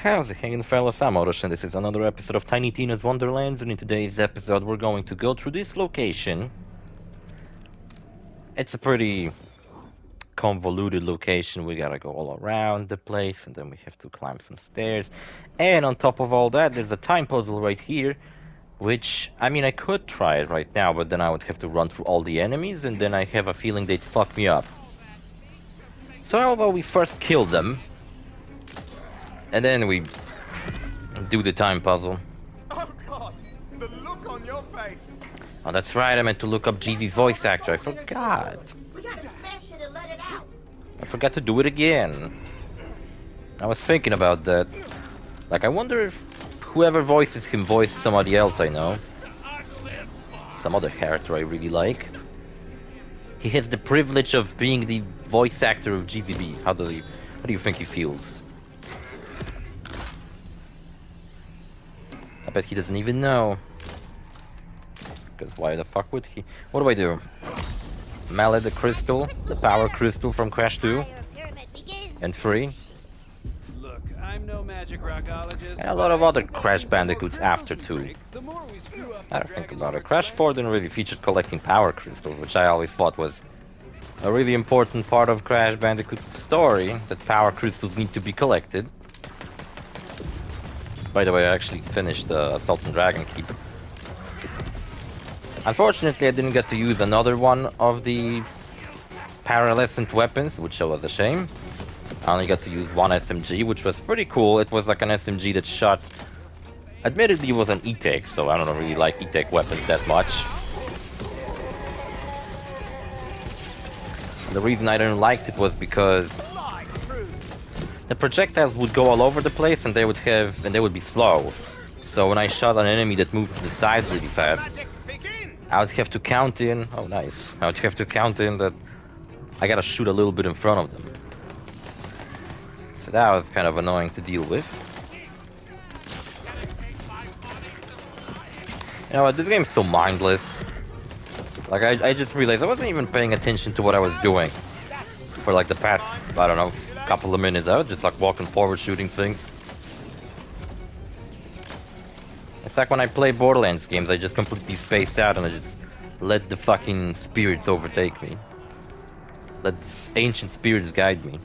How's it hanging, fellas? I'm OrosZ, and this is another episode of Tiny Tina's Wonderlands, and in today's episode we're going to go through this location. It's a pretty convoluted location. We gotta go all around the place, and then we have to climb some stairs. And on top of all that, there's a time puzzle right here, which, I mean, I could try it right now, but then I would have to run through all the enemies, and then I have a feeling they'd fuck me up. So how about we first kill them, and then we do the time puzzle. Oh God, the look on your face. Oh, that's right, I meant to look up Jeezy's voice actor. I forgot. We gotta smash it and let it out. I forgot to do it again. I was thinking about that. Like, I wonder if whoever voices him voiced somebody else I know. Some other character I really like. He has the privilege of being the voice actor of GZB. How do you think he feels? I bet he doesn't even know. Because why the fuck would he? What do I do? Mallet the crystal, the power crystal from Crash 2 and 3. Look, I'm no magic rockologist. And a lot of other Crash Bandicoots after 2. I don't think about it. Crash 4 didn't really feature collecting power crystals, which I always thought was a really important part of Crash Bandicoot's story, that power crystals need to be collected. By the way, I actually finished Assault and Dragon Keep. Unfortunately, I didn't get to use another one of the pearlescent weapons, which was a shame. I only got to use one SMG, which was pretty cool. It was like an SMG that shot... Admittedly, it was an E-Tech, so I don't really like E-Tech weapons that much. And the reason I didn't like it was because the projectiles would go all over the place, and they would be slow. So when I shot an enemy that moved to the side really fast, I would have to count in. Oh, nice! I would have to count in that I gotta shoot a little bit in front of them. So that was kind of annoying to deal with. You know what? This game's so mindless. Like I just realized I wasn't even paying attention to what I was doing for like the past, I don't know, couple of minutes. I was just like walking forward, shooting things. It's like when I play Borderlands games, I just completely space out and I just let the fucking spirits overtake me. Let ancient spirits guide me.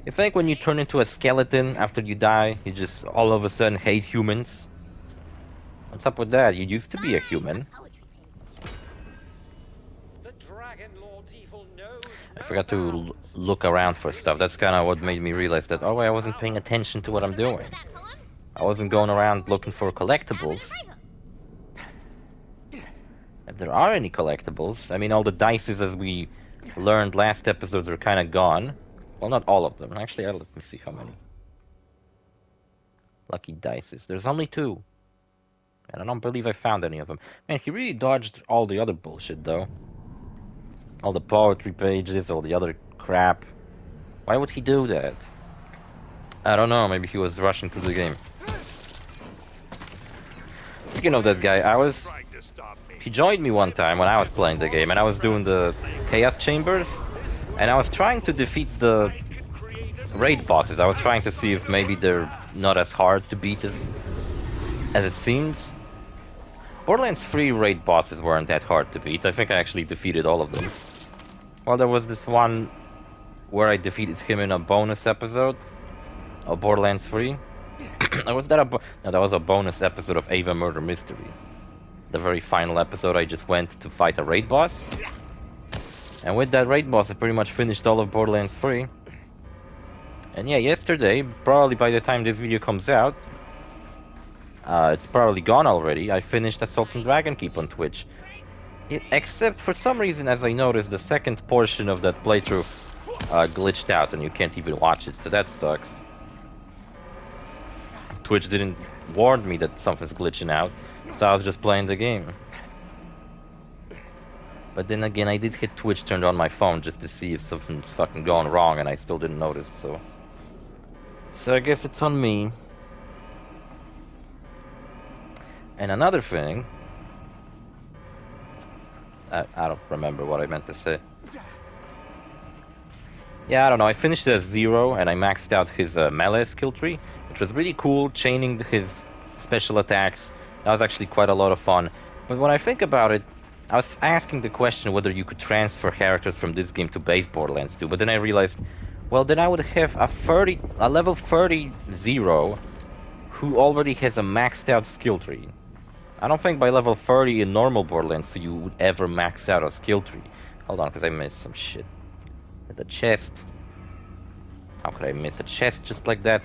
You think when you turn into a skeleton after you die, you just all of a sudden hate humans? What's up with that? You used to be a human. I forgot to look around for stuff. That's kind of what made me realize that, oh, I wasn't paying attention to what I'm doing. I wasn't going around looking for collectibles. If there are any collectibles, I mean, all the dices, as we learned last episodes, are kind of gone. Well, not all of them. Actually, let me see how many. Lucky dices. There's only 2. And I don't believe I found any of them. Man, he really dodged all the other bullshit, though. All the poetry pages, all the other crap. Why would he do that? I don't know, maybe he was rushing through the game. Speaking of that guy, he joined me one time when I was playing the game, and I was doing the Chaos Chambers, and I was trying to defeat the raid bosses. I was trying to see if maybe they're not as hard to beat as it seems. Borderlands 3 raid bosses weren't that hard to beat. I think I actually defeated all of them. Well, there was this one where I defeated him in a bonus episode of Borderlands 3. Or was that no, that was a bonus episode of Ava Murder Mystery. The very final episode, I just went to fight a raid boss. And with that raid boss, I pretty much finished all of Borderlands 3. And yeah, yesterday, probably by the time this video comes out, it's probably gone already, I finished Assault and Dragon Keep on Twitch. Except for some reason, as I noticed, the second portion of that playthrough glitched out and you can't even watch it, so that sucks. Twitch didn't warn me that something's glitching out, so I was just playing the game. But then again, I did hit Twitch turned on my phone just to see if something's fucking going wrong, and I still didn't notice, so... So I guess it's on me. And another thing, I don't remember what I meant to say. Yeah, I don't know. I finished it at 0 and I maxed out his melee skill tree, which was really cool, chaining his special attacks. That was actually quite a lot of fun. But when I think about it, I was asking the question whether you could transfer characters from this game to base Borderlands 2, but then I realized, well, then I would have a level 30 0 who already has a maxed out skill tree. I don't think by level 30 in normal Borderlands 2 you would ever max out a skill tree. Hold on, because I missed some shit. The chest. How could I miss a chest just like that?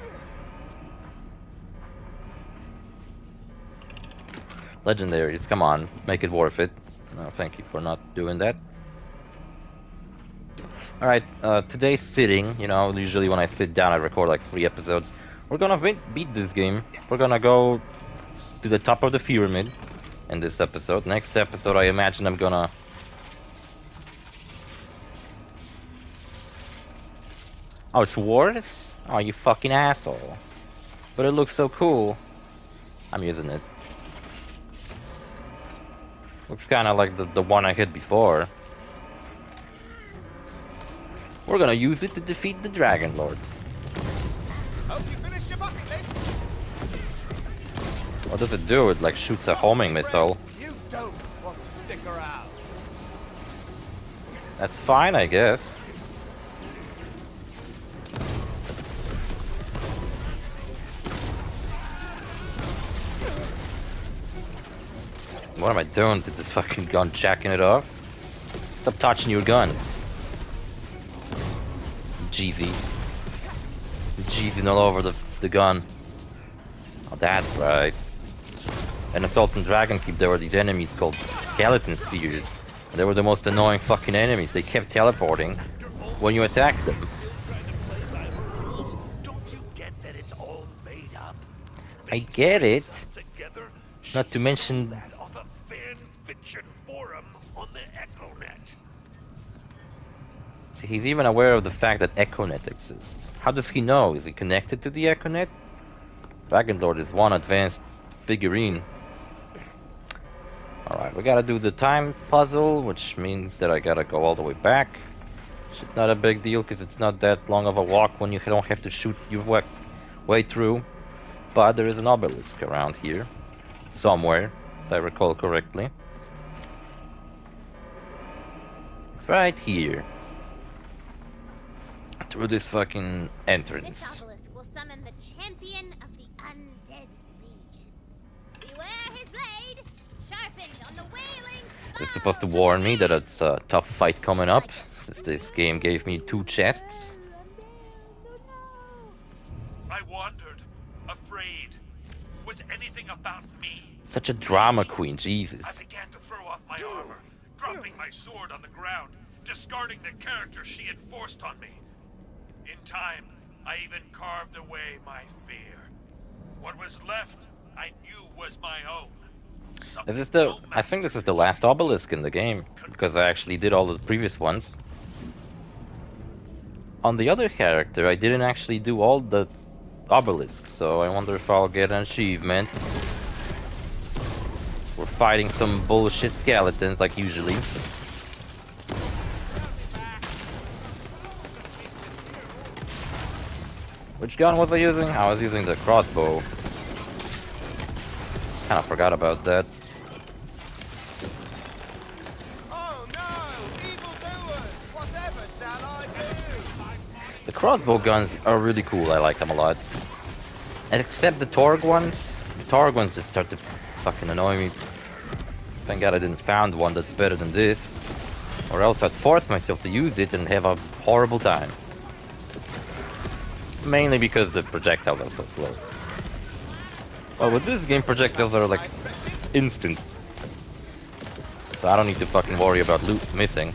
Legendaries, come on, make it worth it. No, thank you for not doing that. Alright, today's sitting, you know, usually when I sit down I record like 3 episodes. We're gonna beat this game. We're gonna go to the top of the pyramid in this episode. Next episode I imagine I'm gonna... Oh, it's Wars? Oh, you fucking asshole. But it looks so cool. I'm using it. Looks kinda like the one I hit before. We're gonna use it to defeat the Dragon Lord. Hope you finished your bucket list. What does it do? It like shoots a homing missile. You don't want to stick around. That's fine, I guess. What am I doing to this fucking gun, jacking it off? Stop touching your gun. Jeezy. Jeezing all over the gun. Oh, that's right. In Assault and Dragon Keep there were these enemies called skeleton spheres. And they were the most annoying fucking enemies. They kept teleporting when you attacked them. Don't you get that it's all made up? I get it. Together, Not to mention... that off a fan fiction forum on the EchoNet. See, he's even aware of the fact that EchoNet exists. How does he know? Is he connected to the EchoNet? Dragon Lord is one advanced figurine. Alright, we gotta do the time puzzle, which means that I gotta go all the way back. Which is not a big deal, because it's not that long of a walk when you don't have to shoot your way through. But there is an obelisk around here. Somewhere, if I recall correctly. It's right here. Through this fucking entrance. This obelisk will summon the champion of the undead legions. Beware his blade, sharpened on the wailing skull. It's supposed to warn me that it's a tough fight coming up, since this game gave me 2 chests. I wandered, afraid. Was anything about me? Such a drama queen, Jesus. I began to throw off my armor, dropping my sword on the ground, discarding the character she had forced on me. In time, I even carved away my fear. What was left, I knew was my own. I think this is the last obelisk in the game, because I actually did all the previous ones. On the other character, I didn't actually do all the obelisks, so I wonder if I'll get an achievement. We're fighting some bullshit skeletons, like usually. Which gun was I using? I was using the crossbow. Kinda forgot about that. Oh no! Evildoers! Whatever shall I do? The crossbow guns are really cool, I like them a lot. Except the Torg ones. The Torg ones just start to fucking annoy me. Thank God I didn't found one that's better than this. Or else I'd force myself to use it and have a horrible time. Mainly because the projectiles are so slow. Well, with this game, projectiles are like instant. So I don't need to fucking worry about loot missing.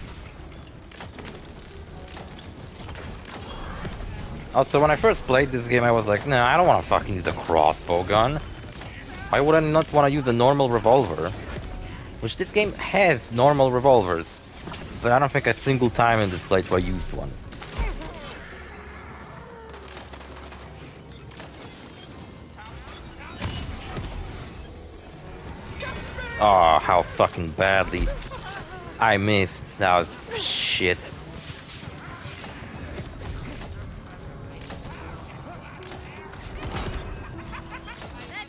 Also, when I first played this game, I was like, nah, I don't want to fucking use a crossbow gun. Why would I not want to use a normal revolver? Which this game has normal revolvers. But I don't think a single time in this playthrough I used one. Oh, how fucking badly I missed. That was shit. The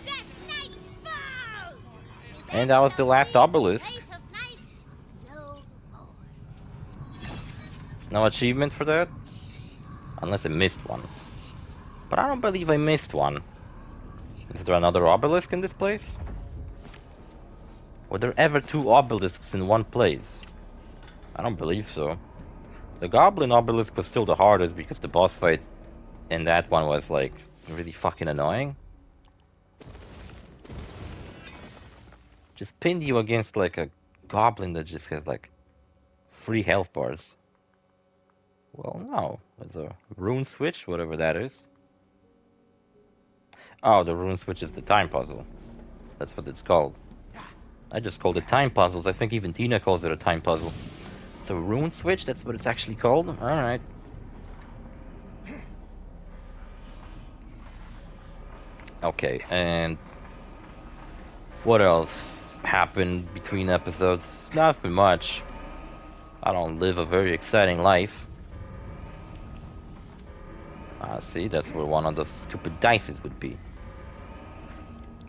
Death Knight falls! And that was the last obelisk. Fate of knights no more. No achievement for that? Unless I missed one. But I don't believe I missed one. Is there another obelisk in this place? Were there ever 2 obelisks in one place? I don't believe so. The goblin obelisk was still the hardest because the boss fight in that one was like really fucking annoying. Just pinned you against like a goblin that just has like 3 health bars. Well, no. There's a rune switch, whatever that is. Oh, the rune switch is the time puzzle. That's what it's called. I just called it time puzzles. I think even Tina calls it a time puzzle. So rune switch, that's what it's actually called? Alright. Okay, and what else happened between episodes? Nothing much. I don't live a very exciting life. See, that's where one of the stupid dices would be.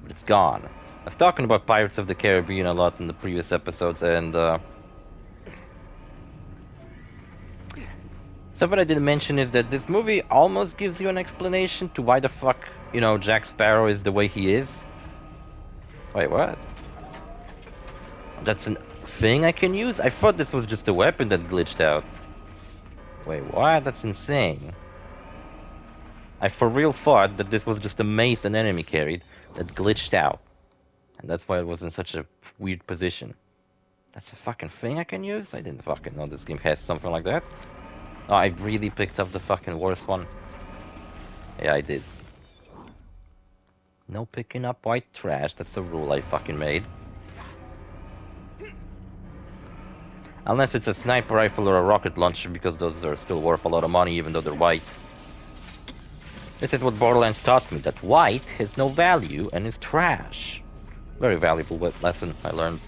But it's gone. I was talking about Pirates of the Caribbean a lot in the previous episodes, and something I didn't mention is that this movie almost gives you an explanation to why the fuck, you know, Jack Sparrow is the way he is. Wait, what? That's a thing I can use? I thought this was just a weapon that glitched out. Wait, what? That's insane. I for real thought that this was just a mace an enemy carried that glitched out. And that's why it was in such a weird position. That's a fucking thing I can use? I didn't fucking know this game has something like that. Oh, I really picked up the fucking worst one. Yeah, I did. No picking up white trash, that's a rule I fucking made. Unless it's a sniper rifle or a rocket launcher, because those are still worth a lot of money even though they're white. This is what Borderlands taught me, that white has no value and is trash. Very valuable lesson I learned.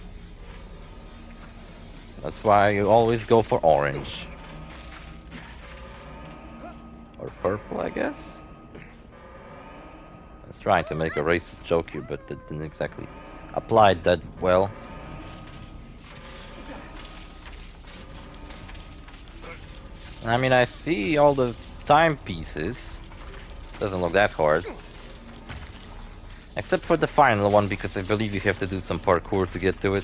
That's why you always go for orange. Or purple, I guess? I was trying to make a racist joke here, but it didn't exactly apply that well. I mean, I see all the timepieces. Doesn't look that hard. Except for the final one, because I believe you have to do some parkour to get to it.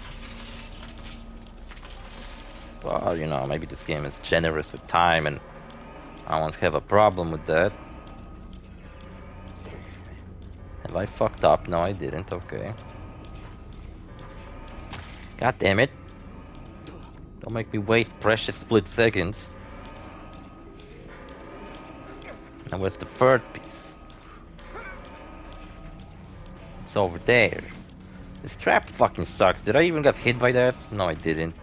But, you know, maybe this game is generous with time and I won't have a problem with that. Have I fucked up? No, I didn't. Okay. God damn it. Don't make me waste precious split seconds. Now where's the third piece? It's over there. This trap fucking sucks. Did I even get hit by that? No, I didn't.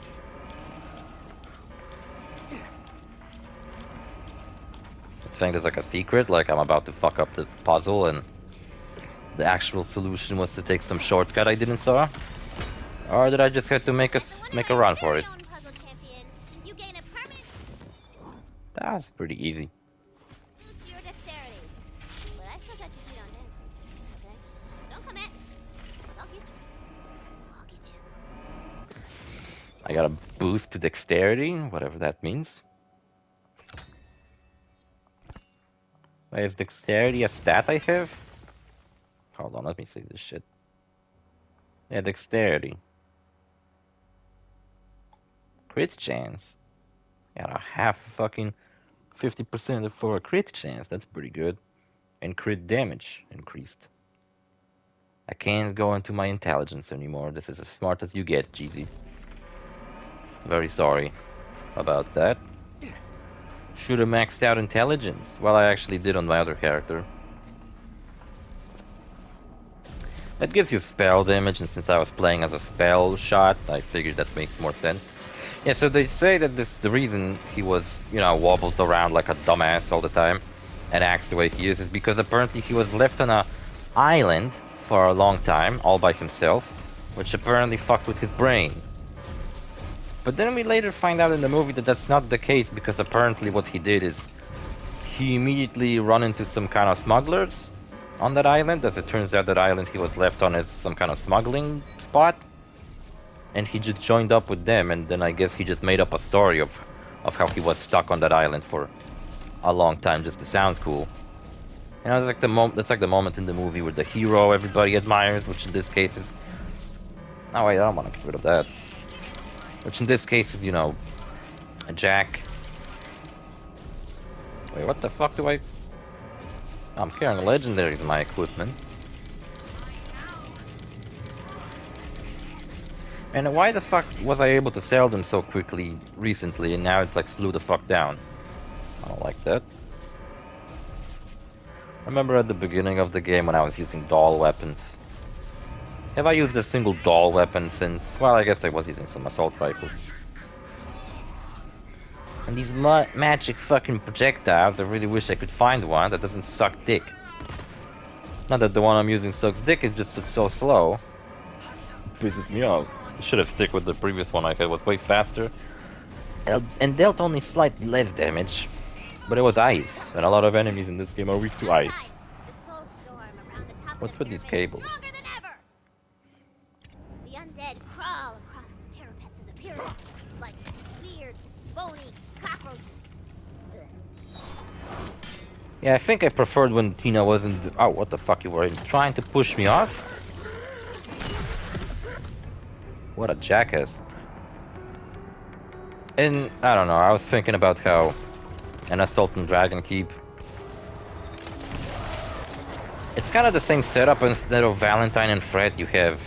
I think there's like a secret, like I'm about to fuck up the puzzle and the actual solution was to take some shortcut I didn't saw. Or did I just have to make a run for it? That was pretty easy. I got a boost to dexterity, whatever that means. Wait, is dexterity a stat I have? Hold on, let me see this shit. Yeah, dexterity. Crit chance. Got a half fucking 50% for a crit chance. That's pretty good. And crit damage increased. I can't go into my intelligence anymore. This is as smart as you get, GZ. Very sorry about that. Should have maxed out intelligence. Well, I actually did on my other character. That gives you spell damage, and since I was playing as a spell shot, I figured that makes more sense. Yeah, so they say that the reason he was, you know, wobbled around like a dumbass all the time and acts the way he is because apparently he was left on a island for a long time, all by himself, which apparently fucked with his brain. But then we later find out in the movie that that's not the case, because apparently what he did is he immediately run into some kind of smugglers on that island. As it turns out, that island he was left on is some kind of smuggling spot. And he just joined up with them, and then I guess he just made up a story of how he was stuck on that island for a long time just to sound cool. You know, it's like that's like the moment in the movie where the hero everybody admires, which in this case is... Oh wait, I don't want to get rid of that. Which in this case is, you know, Jack. Wait, what the fuck do I... I'm carrying legendaries in my equipment. And why the fuck was I able to sell them so quickly recently, and now it's like slew the fuck down? I don't like that. Remember at the beginning of the game when I was using doll weapons? Have I used a single doll weapon since? Well, I guess I was using some assault rifles. And these magic fucking projectiles, I really wish I could find one that doesn't suck dick. Not that the one I'm using sucks dick, it's just so slow. It pisses me off. I should have stick with the previous one I had, was way faster. And dealt only slightly less damage. But it was ice, and a lot of enemies in this game are weak to ice. The soul storm around the top What's of with the these pyramid cables? is stronger than ever. The undead crawl across the parapets of the pyramid like weird, bony cockroaches. Ugh. Yeah, I think I preferred when Tina wasn't... Oh, what the fuck, you were trying to push me off? What a jackass. And, I don't know, I was thinking about how an Assault and Dragon Keep... It's kind of the same setup. Instead of Valentine and Fred, you have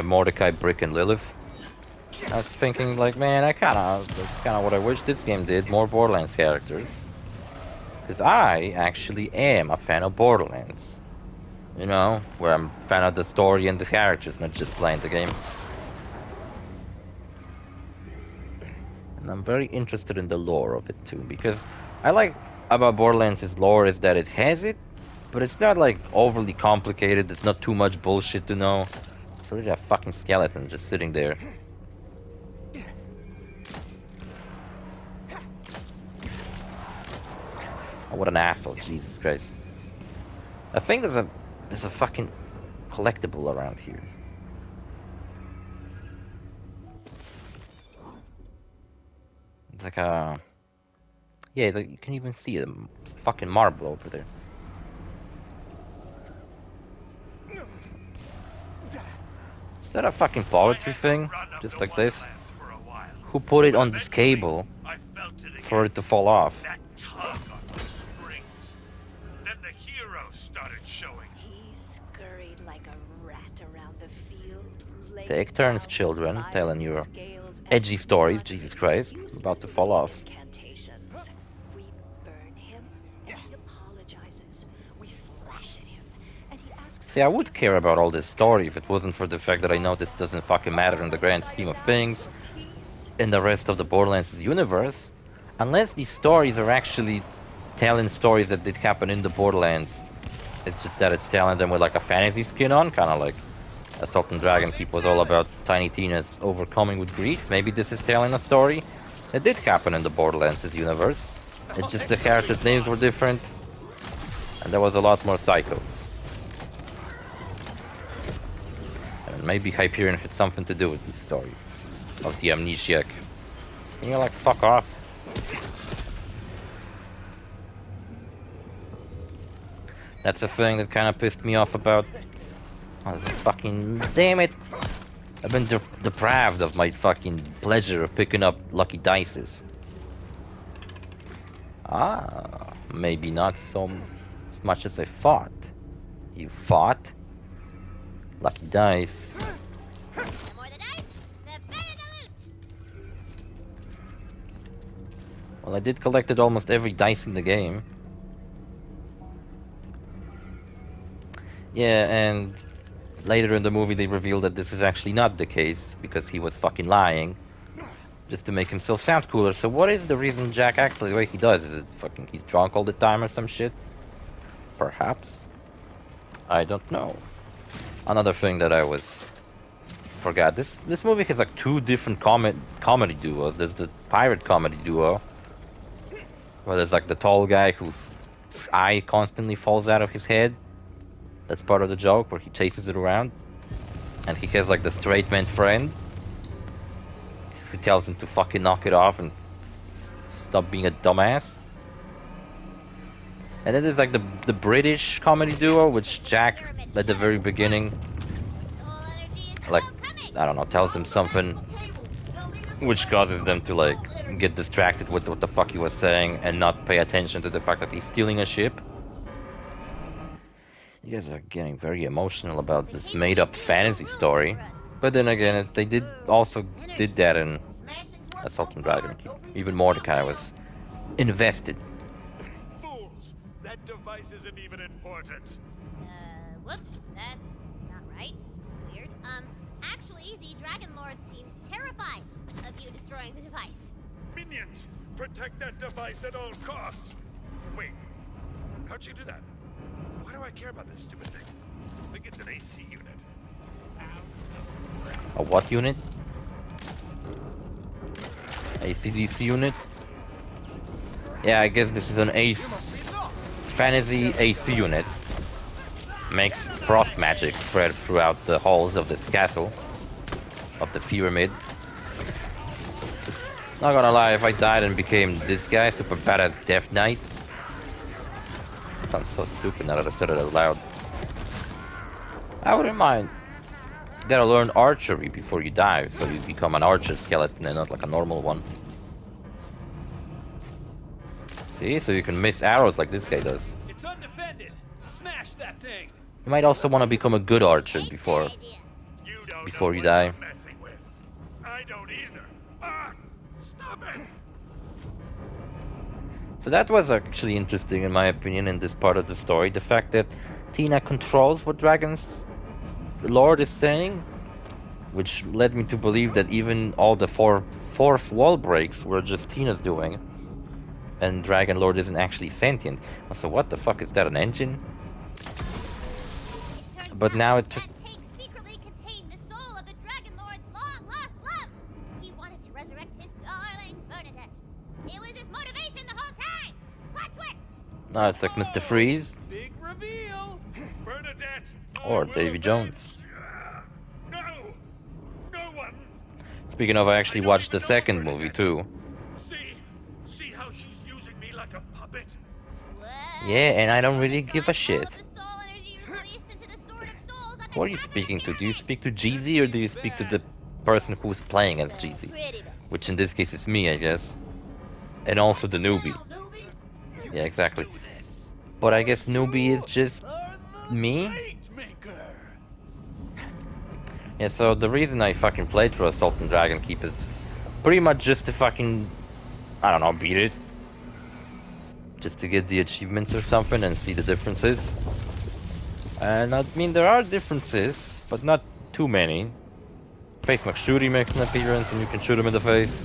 Mordecai, Brick, and Lilith. I was thinking, like, man, that's kind of what I wish this game did, more Borderlands characters. Because I actually am a fan of Borderlands. You know, where I'm a fan of the story and the characters, not just playing the game. And I'm very interested in the lore of it too, because I like about Borderlands' lore is that it has it, but it's not like overly complicated, it's not too much bullshit to know. It's literally a fucking skeleton just sitting there. Oh, what an asshole, Jesus Christ. I think there's a fucking collectible around here. It's like a... Yeah, like, you can even see it. It's a fucking marble over there. Is that a fucking poetry thing? Just like this? Who put it on this cable for it to fall off? That tug on the springs. Then the hero started showing. He scurried like a rat around the field. Take turns, children, telling your edgy stories, Jesus Christ, about to fall off. We burn him, and he apologizes. We slash at him, and he asks. See, I would care about all this story if it wasn't for the fact that I know this doesn't fucking matter in the grand scheme of things in the rest of the Borderlands universe. Unless these stories are actually telling stories that did happen in the Borderlands. It's just that it's telling them with like a fantasy skin on, kind of like Assault and Dragon Keep was all about Tiny Tina's overcoming with grief. Maybe this is telling a story that did happen in the Borderlands universe. It's just the characters' names were different, and there was a lot more psychos. And maybe Hyperion had something to do with this story of the amnesiac. And you're like, fuck off. That's a thing that kind of pissed me off about... Oh, fucking... Damn it! I've been deprived of my fucking pleasure of picking up lucky dices. Ah, maybe not so as much as I thought. You thought? Lucky dice. The more the dice, the better the loot. Well, I did collected almost every dice in the game. Yeah, and later in the movie they revealed that this is actually not the case, because he was fucking lying. Just to make himself sound cooler. So what is the reason Jack acts the way he does? Is it fucking he's drunk all the time or some shit? Perhaps. I don't know. Another thing that I was forgot. This movie has like two different comedy duos. There's the pirate comedy duo, where there's like the tall guy whose eye constantly falls out of his head. That's part of the joke, where he chases it around. And he has like the straight man friend who tells him to fucking knock it off and stop being a dumbass. And then there's like the British comedy duo, which Jack at the very beginning, like, I don't know, tells them something which causes them to like get distracted with what the fuck he was saying and not pay attention to the fact that he's stealing a ship. You guys are getting very emotional about this made-up fantasy story, but then again, they did that in Assault and Dragon. Even Mordecai was invested. Fools! That device isn't even important. Whoops, that's not right. Weird. Actually, the Dragon Lord seems terrified of you destroying the device. Minions, protect that device at all costs. Wait, how'd you do that? Why do I care about this stupid thing? I think it's an AC unit. A what unit? ACDC unit? Yeah, I guess this is an fantasy AC unit. Makes frost magic spread throughout the halls of this castle, of the pyramid. Not gonna lie, if I died and became this guy, super badass Death Knight. Sounds so stupid now that I said it out loud. I wouldn't mind. You gotta learn archery before you die, so you become an archer skeleton and not like a normal one. See, so you can miss arrows like this guy does. It's undefended. Smash that thing. You might also want to become a good archer before you die. I don't either. Ah, stop it! So that was actually interesting in my opinion in this part of the story. The fact that Tina controls what Dragon's Lord is saying, which led me to believe that even all the fourth wall breaks were just Tina's doing, and Dragon Lord isn't actually sentient. So what the fuck is that, an engine? But now it took... That tank secretly contained the soul of the Dragon Lord's long-lost love. He wanted to resurrect his darling Bernadette. It was his motivation the whole time. Plot twist. No, it's like Mr. Freeze Big reveal. Bernadette! or Davy Jones. No! No one! Speaking of, I actually watched the second movie too. See how she's using me like a puppet? What? Yeah, and I don't really give a shit. All of the soul energy you released into the Sword of Souls on the Who are you top of speaking the to? Do you pyramid. speak to Jeezy or do you speak to the person who's playing as Jeezy? Pretty bad. Which in this case is me, I guess. And also the newbie. Yeah, exactly. But I guess newbie is just me? Yeah, so the reason I fucking played through Assault and Dragon Keep is pretty much just to fucking, I don't know, beat it. Just to get the achievements or something and see the differences. And I mean, there are differences, but not too many. Face McShooty makes an appearance and you can shoot him in the face.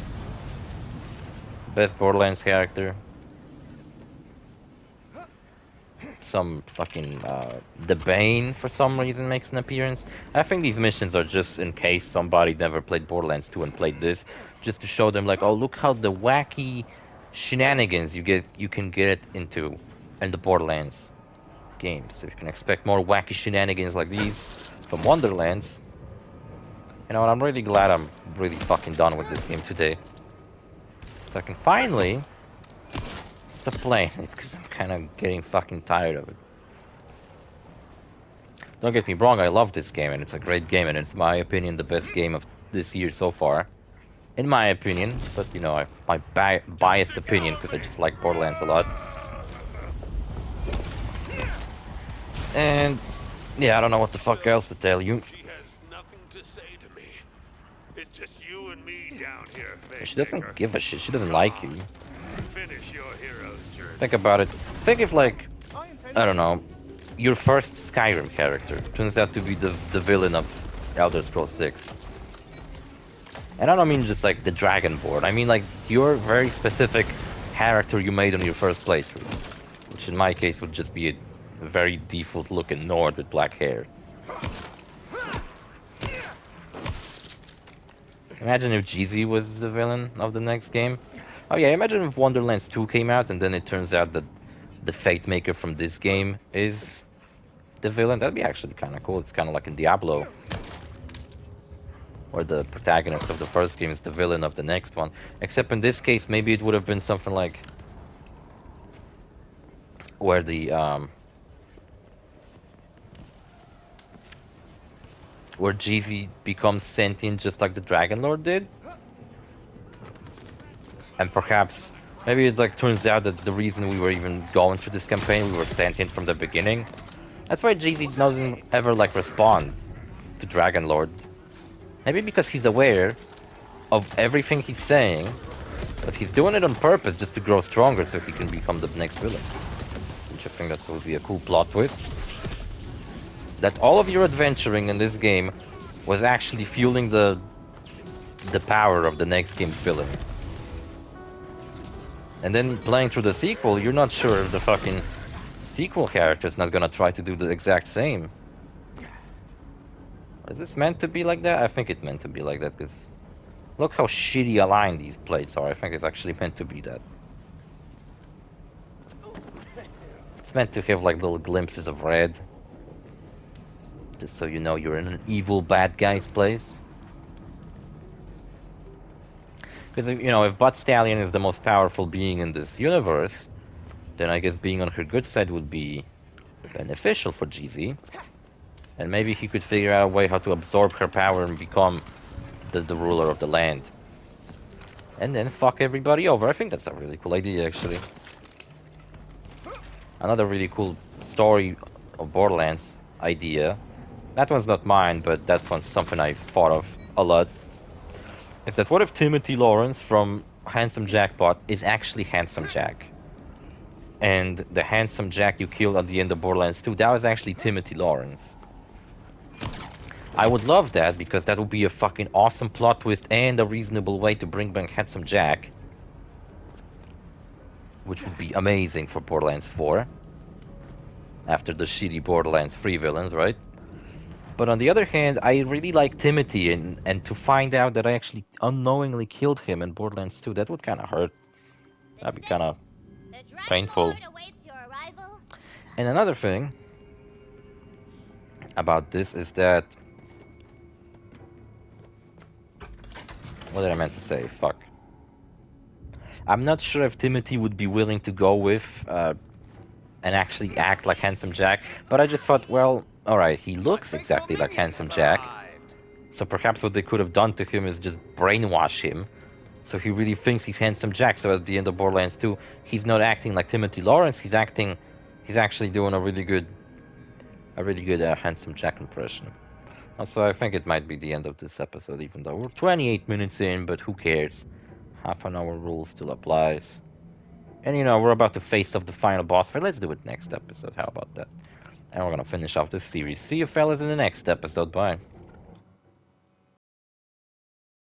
Best Borderlands character. Some fucking, the Bane for some reason makes an appearance. I think these missions are just in case somebody never played Borderlands 2 and played this. Just to show them like, oh, look how the wacky shenanigans you can get into in the Borderlands games. So you can expect more wacky shenanigans like these from Wonderlands. You know what, I'm really glad I'm really fucking done with this game today. So I can finally stop playing it, because I'm kind of getting fucking tired of it. Don't get me wrong, I love this game, and it's a great game, and it's, my opinion, the best game of this year so far. In my opinion, but you know, my biased opinion, because I just like Borderlands a lot. And yeah, I don't know what the fuck else to tell you. She has nothing to say to me. It's just you and me down here, She doesn't give a shit, she doesn't like you. Finish your hero's journey. Think about it. Think if like, I don't know, your first Skyrim character turns out to be the villain of Elder Scrolls 6. And I don't mean just like the Dragonborn, I mean like your very specific character you made on your first playthrough. Which in my case would just be a very default looking Nord with black hair. Imagine if GZ was the villain of the next game. Oh yeah, imagine if Wonderlands 2 came out and then it turns out that the Fate Maker from this game is the villain. That'd be actually kind of cool. It's kind of like in Diablo, where the protagonist of the first game is the villain of the next one. Except in this case, maybe it would have been something like where the where GZ becomes sentient just like the Dragon Lord did. And perhaps, maybe it's like turns out that the reason we were even going through this campaign, we were sentient from the beginning. That's why GZ doesn't ever like respond to Dragon Lord. Maybe because he's aware of everything he's saying, but he's doing it on purpose just to grow stronger so he can become the next villain. Which I think that would be a cool plot twist. That all of your adventuring in this game was actually fueling the power of the next game's villain. And then playing through the sequel, you're not sure if the fucking sequel character's not gonna try to do the exact same. Is this meant to be like that? I think it's meant to be like that, because look how shitty aligned these plates are. I think it's actually meant to be that. It's meant to have like little glimpses of red. Just so you know you're in an evil bad guy's place. Because, you know, if Butt Stallion is the most powerful being in this universe, then I guess being on her good side would be beneficial for GZ. And maybe he could figure out a way how to absorb her power and become the ruler of the land. And then fuck everybody over. I think that's a really cool idea, actually. Another really cool story of Borderlands idea. That one's not mine, but that one's something I thought of a lot. Is that what if Timothy Lawrence from Handsome Jackpot is actually Handsome Jack? And the Handsome Jack you killed at the end of Borderlands 2, that was actually Timothy Lawrence. I would love that, because that would be a fucking awesome plot twist and a reasonable way to bring back Handsome Jack. Which would be amazing for Borderlands 4. After the shitty Borderlands 3 villains, right? But on the other hand, I really like Timothy, and to find out that I actually unknowingly killed him in Borderlands 2, that would kind of hurt. That'd be kind of painful. And another thing about this is that... What did I meant to say? Fuck. I'm not sure if Timothy would be willing to go with and actually act like Handsome Jack, but I just thought, well, alright, he looks exactly like Handsome Jack, so perhaps what they could have done to him is just brainwash him, so he really thinks he's Handsome Jack, so at the end of Borderlands 2, he's not acting like Timothy Lawrence, he's actually doing a really good Handsome Jack impression. Also, I think it might be the end of this episode, even though we're 28 minutes in, but who cares? Half an hour rule still applies. And you know, we're about to face off the final boss fight. Let's do it next episode. How about that? And we're gonna finish off this series. See you fellas in the next episode. Bye.